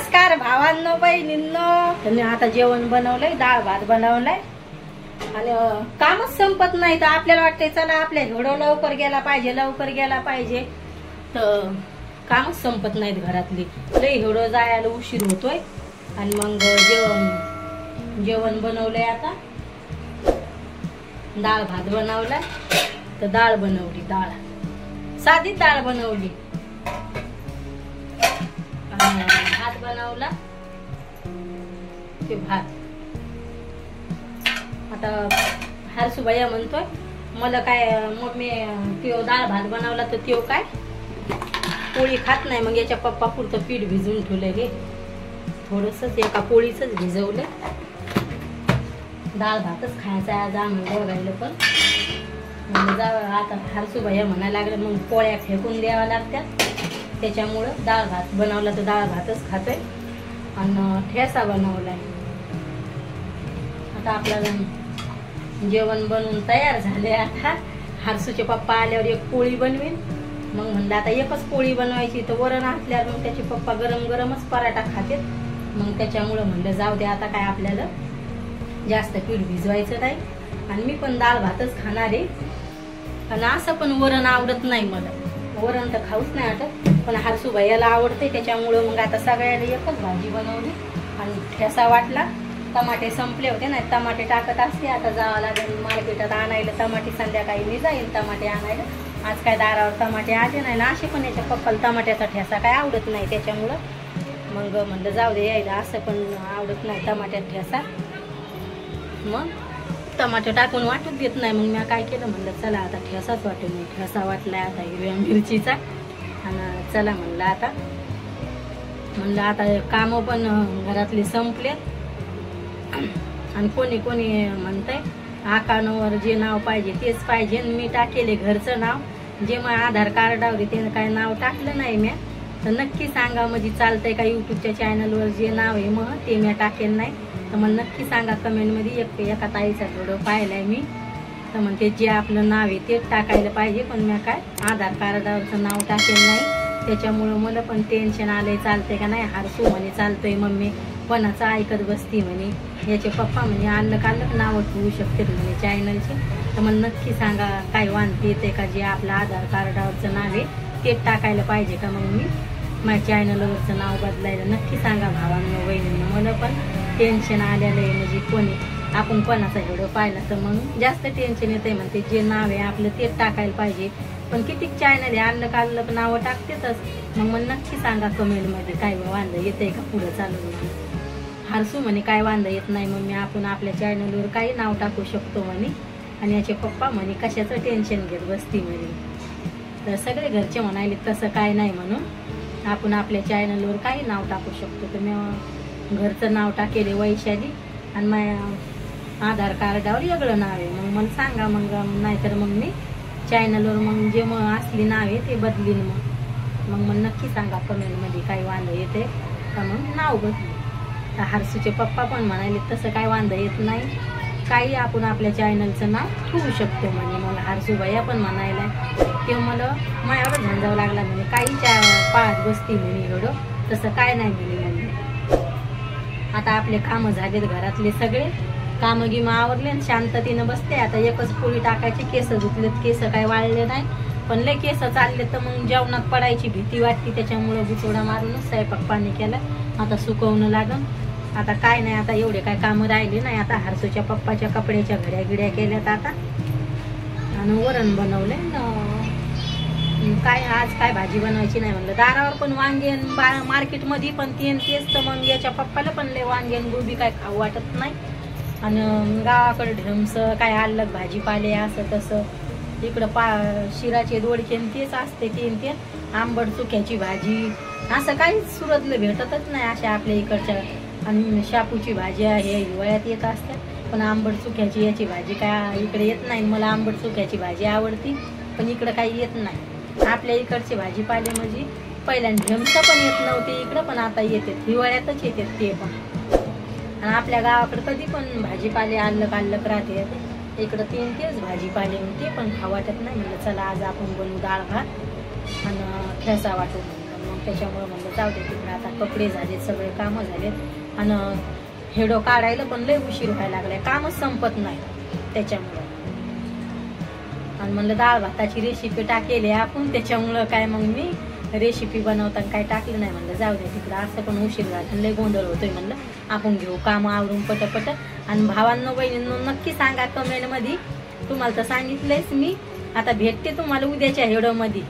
नमस्कार भावांनो बहिणींनो, आता जेवण बनवलंय, डाळ भात बनवलाय आणि कामच संपत नाही. तर आपल्याला वाटतंय चला आपल्या एवढं लवकर गेला पाहिजे तर कामच संपत नाहीत घरातली. लय एवढं जायला उशीर होतोय आणि मग जेवण बनवलंय. आता डाळ भात बनवलाय. तर डाळ बनवली, साधी डाळ बनवली, भात बनवला. ते भात आता हरसुबाई म्हणतोय मला काय मम्मी त्यो डाळ भात बनवला तर त्यो काय पोळी खात नाही. मग याच्या पप्पा पुरतं पीठ भिजवून ठेवलंय, हे थोडंसं एका पोळीच भिजवलंय. डाळ भातच खायचा आज आम्ही बघायला. पण आता हरसुबाई म्हणायला लागलं मग पोळ्या फेकून द्याव्या लागतात, त्याच्यामुळं डाळ भात बनवला तर डाळ भातच खातोय. आणि ठेसा बनवलाय. आता आपल्याला जेवण बनवून तयार झाले. आता हरसूचे पप्पा आल्यावर एक पोळी बनवीन. मग म्हणलं आता एकच पोळी बनवायची, तर वरण असल्यावर मग त्याचे पप्पा गरम गरमच पराठा खाते. मग त्याच्यामुळं म्हणलं जाऊ दे, आता काय आपल्याला जास्त पीठ भिजवायचं नाही. आणि मी पण डाळ भातच खाणार आहे. आणि असं पण वरण आवडत नाही मला, वरण तर खाऊच नाही वाटत. पण हरसूबाईला आवडते, त्याच्यामुळं मग आता सगळ्याला एकच भाजी बनवली. आणि ठेसा वाटला. टमाटे संपले होते ना, टमाटे टाकत असते. आता जावं लागेल मार्केटात आणायला टमाटे. संध्याकाळी मी जाईल टमाटे आणायला. आज काय दारावर टमाटे आले नाही ना. असे पण याच्या पप्पाला टमाट्याचा ठेसा काय आवडत नाही, त्याच्यामुळं मग म्हणलं जाऊ दे यायला. असं पण आवडत नाही टमाट्यात ठेसा. मग टमाटे टाकून वाटून देत नाही. मग मी काय केलं, म्हणलं चला आता ठेसाच वाटून. मी ठेसा वाटलाय आता हिरव्या मिरचीचा. आणि चला म्हणलं आता कामं पण घरातले संपले. आणि कोणी म्हणतंय आकांवर जे नाव पाहिजे तेच पाहिजे. मी टाकेले घरचं नाव, जे मग आधार कार्डावर ते काय नाव टाकलं नाही मी. तर नक्की सांगा म्हणजे चालतंय का युट्यूबच्या चॅनलवर जे नाव आहे मग ते मी टाकेल नाही. तर मला नक्की सांगा कमेंटमध्ये. एका ताईचा व्हिडिओ पाहिलाय मी, तर म्हणते जे आपलं नाव आहे तेच टाकायला पाहिजे. पण मी काय आधार कार्डावरचं नाव टाकेल नाही. त्याच्यामुळं मला पण टेन्शन आलंय, चालतंय का नाही. हरसू म्हणे चालतंय मम्मी, कोणाचं ऐकत बसती म्हणे. याचे पप्पा म्हणे आल्लक नावं ठेवू शकते म्हणे चॅनलचे. तर मला नक्की सांगा काय वांधे येते का, जे आपलं आधार कार्डावरचं नाव आहे तेच टाकायला पाहिजे का. मग मी माझ्या चॅनलवरचं नाव बदलायला नक्की सांगा भावांनो बहिणींनो. मला पण टेन्शन आलेलं आहे, म्हणजे आपण कोणाचा व्हिडिओ पाहिला तर मग जास्त टेन्शन येते. म्हणते जे नाव आहे आपलं तेच टाकायला पाहिजे. पण किती चॅनल आहे अल्लक नावं टाकतेच. मग मला नक्की सांगा कमेंटमध्ये काय वांधं येतंय का पुढं चालू. हरसू म्हणे काय वांधं येत नाही मग आपण आपल्या चॅनलवर काही नाव टाकू शकतो म्हणे. आणि याचे पप्पा म्हणे कशाचं टेन्शन घेत बसती म्हणे. तर सगळे घरचे म्हणाले तसं काय नाही, म्हणून आपण आपल्या चॅनलवर काही नाव टाकू शकतो. तर मी घरचं नाव टाकेले वैशाली. आणि माझ्या आधार कार्डावर वेगळं नाव आहे. मग मला सांगा, मग नाहीतर मग मी चॅनलवर मग जे मग असली नाव आहे ते बदलीन. मग मला नक्की सांगा कमेंटमध्ये काय वांधं येते का मग नाव बदली. तर हरसूचे पप्पा पण म्हणाले तसं काय वांधं येत नाही, काही आपण आपल्या चॅनलचं नाव ठेवू शकतो म्हणे. मला हरसूबाई पण म्हणायला ते मला माझ्यावर झंजावं लागला म्हणे. काही पाहत बसती म्हणे एवढं, तसं काय नाही म्हणे. आता आपले कामं झालेत घरातले सगळे कामं गिमं आवरले आणि शांततेनं बसते. आता एकच पोळी टाकायची. केस धुतलेत, केस काय वाळले नाही, पण लय केस चालले तर मग जेवणात पडायची भीती वाटते. त्याच्यामुळं बुचोडा मारूनच स्वयंपाक पाणी केला. आता सुकवणं लागन. आता काय नाही, आता एवढे काय कामं राहिले नाही. आता हरसूच्या पप्पाच्या कपड्याच्या घड्या गिड्या केल्यात आता. आणि वरण बनवले. काय आज काय भाजी बनवायची नाही म्हणलं. दारावर पण वांगे मार्केटमध्ये पण तेच. तर मग याच्या पप्पाला पण लय वांगे गोबी काय खाऊ वाटत नाही. आणि गावाकडे ढमस काय अल्लग भाजीपाले असं तसं. इकडं शिराचे दोडके तेच असते. ते आंबट चुक्याची भाजी असं काहीच सुरतलं भेटतच नाही अशा आपल्या इकडच्या. आणि शापूची भाजी हे हिवाळ्यात येत असतात, पण आंबट चुक्याची याची भाजी काय इकडे येत नाही. मला आंबट चुक्याची भाजी आवडती, पण इकडं काही येत नाही. आपल्या इकडचे भाजीपाले म्हणजे पहिल्यांदा ढमसं पण येत नव्हते इकडं, पण आता येते हिवाळ्यातच येते ते पण. आणि आपल्या गावाकडे कधी पण भाजीपाले अल्लक राहते. इकडं तेच भाजीपाले ते पण खाऊ वाटत नाही. म्हणलं चला आज आपण बनवू डाळ भात आणि ठेसा वाटून. मग त्याच्यामुळे म्हणलं जाऊ दे तिकडे. आता कपडे झाले, सगळे कामं झाले आणि हेडो काढायला पण लय उशीर व्हायला लागलाय, कामच संपत नाही त्याच्यामुळं. आणि म्हणलं डाळ भाताची रेसिपी टाकेली आपण, त्याच्यामुळं काय मग मी रेसिपी बनवताना काय टाकलं नाही. म्हणलं जाऊ दे तिकडं, असं पण उशीर झाला, लय गोंधळ होतोय. म्हणलं आपण घेऊ काम आवरून पटपट. आणि भावांनो बहिणींनो नक्की सांगा कमेंट मध्ये. तुम्हाला तर सांगितलंयच मी, आता भेटते तुम्हाला उद्याच्या हेडो मध्ये.